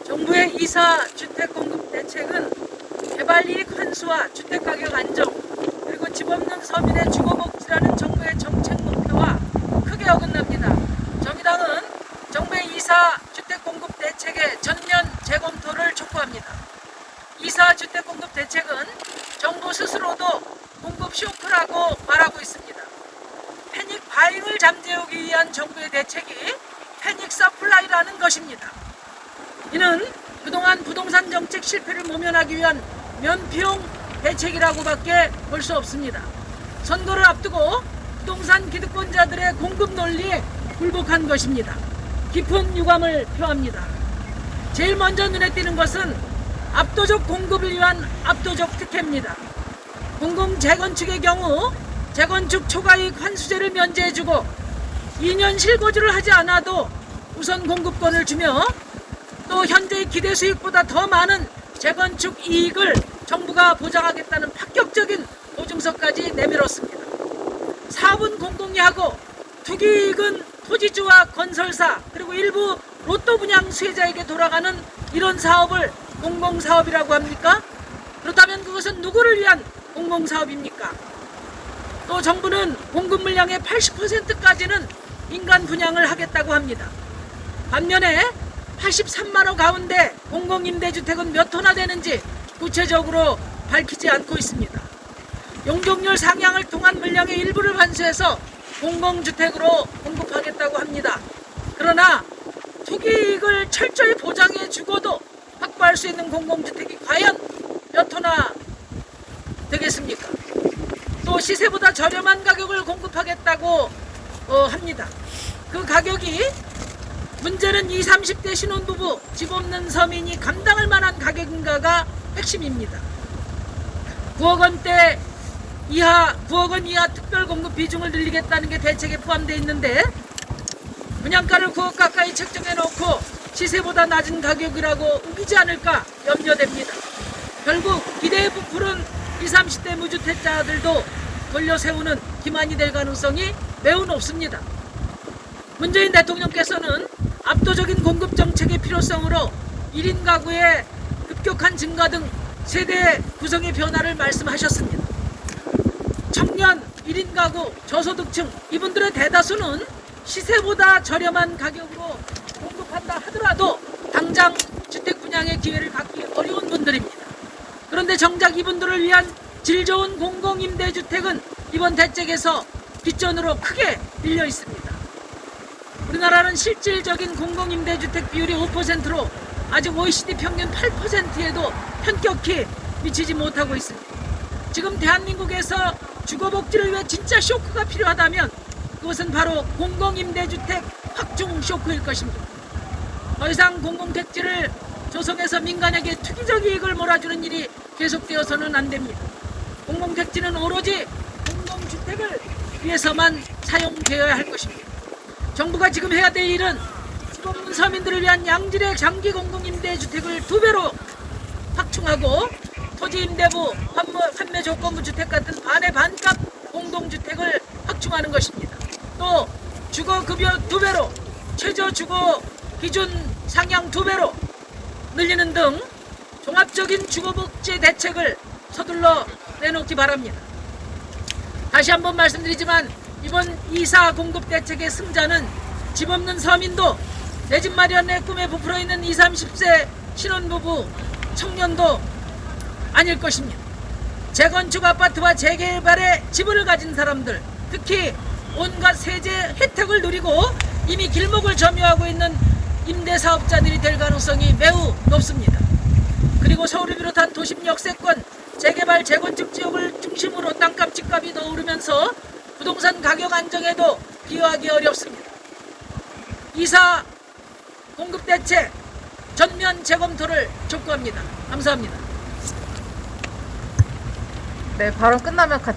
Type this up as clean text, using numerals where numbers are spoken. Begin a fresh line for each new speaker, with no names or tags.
정부의 이사 주택 공급 대책은 개발이익 환수와 주택가격 안정, 그리고 집 없는 서민의 주거복지라는 정부의 정책 목표와 크게 어긋납니다. 정의당은 정부의 이사 주택 공급 대책의 전면 재검토를 촉구합니다. 이사 주택 공급 대책은 정부 스스로도 공급 쇼크라고 말하고 있습니다. 패닉 바잉을 잠재우기 위한 정부의 대책이 패닉 서플라이라는 것입니다. 이는 그동안 부동산 정책 실패를 모면하기 위한 면피용 대책이라고밖에 볼 수 없습니다. 선거를 앞두고 부동산 기득권자들의 공급 논리에 굴복한 것입니다. 깊은 유감을 표합니다. 제일 먼저 눈에 띄는 것은 압도적 공급을 위한 압도적 특혜입니다. 공공 재건축의 경우 재건축 초과이익 환수제를 면제해주고 2년 실거주를 하지 않아도 우선 공급권을 주며 또 현재의 기대 수익보다 더 많은 재건축 이익을 정부가 보장하겠다는 파격적인 보증서까지 내밀었습니다. 사업은 공공이 하고 투기이익은 토지주와 건설사 그리고 일부 로또 분양 수혜자에게 돌아가는 이런 사업을 공공사업이라고 합니까? 그렇다면 그것은 누구를 위한 공공사업입니까? 또 정부는 공급 물량의 80%까지는 민간 분양을 하겠다고 합니다. 반면에 83만호 가운데 공공임대주택은 몇 호나 되는지 구체적으로 밝히지 않고 있습니다. 용적률 상향을 통한 물량의 일부를 환수해서 공공주택으로 공급하겠다고 합니다. 그러나 투기이익을 철저히 보장해 주고도 확보할 수 있는 공공주택이 과연 몇 호나 되겠습니까? 또 시세보다 저렴한 가격을 공급하겠다고 합니다. 그 가격이 문제는 20, 30대 신혼부부, 집 없는 서민이 감당할 만한 가격인가가 핵심입니다. 9억 원 이하 특별 공급 비중을 늘리겠다는 게 대책에 포함되어 있는데 분양가를 9억 가까이 책정해 놓고 시세보다 낮은 가격이라고 우기지 않을까 염려됩니다. 결국 기대에 부풀은 20, 30대 무주택자들도 돌려세우는 기만이 될 가능성이 매우 높습니다. 문재인 대통령께서는 압도적인 공급 정책의 필요성으로 1인 가구의 급격한 증가 등 세대 구성의 변화를 말씀하셨습니다. 청년, 1인 가구, 저소득층 이분들의 대다수는 시세보다 저렴한 가격으로 공급한다 하더라도 당장 주택 분양의 기회를 갖기 어려운 분들입니다. 그런데 정작 이분들을 위한 질 좋은 공공임대주택은 이번 대책에서 뒷전으로 크게 밀려 있습니다. 우리나라는 실질적인 공공임대주택 비율이 5%로 아직 OECD 평균 8%에도 현격히 미치지 못하고 있습니다. 지금 대한민국에서 주거복지를 위해 진짜 쇼크가 필요하다면 그것은 바로 공공임대주택 확충 쇼크일 것입니다. 더 이상 공공택지를 조성해서 민간에게 투기적 이익을 몰아주는 일이 계속되어서는 안 됩니다. 공공택지는 오로지 공공주택을 위해서만 사용되어야 할 것입니다. 정부가 지금 해야 될 일은 집 없는 서민들을 위한 양질의 장기 공공임대주택을 2배로 확충하고 토지임대부, 판매 조건부 주택 같은 반의 반값 공동주택을 확충하는 것입니다. 또 주거급여 2배로, 최저주거 기준 상향 2배로 늘리는 등 종합적인 주거복지 대책을 서둘러 내놓기 바랍니다. 다시 한번 말씀드리지만 이번 이사 공급 대책의 승자는 집 없는 서민도 내 집 마련의 꿈에 부풀어 있는 20, 30세 신혼부부, 청년도 아닐 것입니다. 재건축 아파트와 재개발에 지분을 가진 사람들, 특히 온갖 세제 혜택을 누리고 이미 길목을 점유하고 있는 임대사업자들이 될 가능성이 매우 높습니다. 그리고 서울을 비롯한 도심 역세권, 재개발, 재건축 지역을 중심으로 땅값, 집값이 더 오르면서 부동산 가격 안정에도 기여하기 어렵습니다. 이사 공급 대책 전면 재검토를 촉구합니다. 감사합니다.
네, 발언 끝나면 같이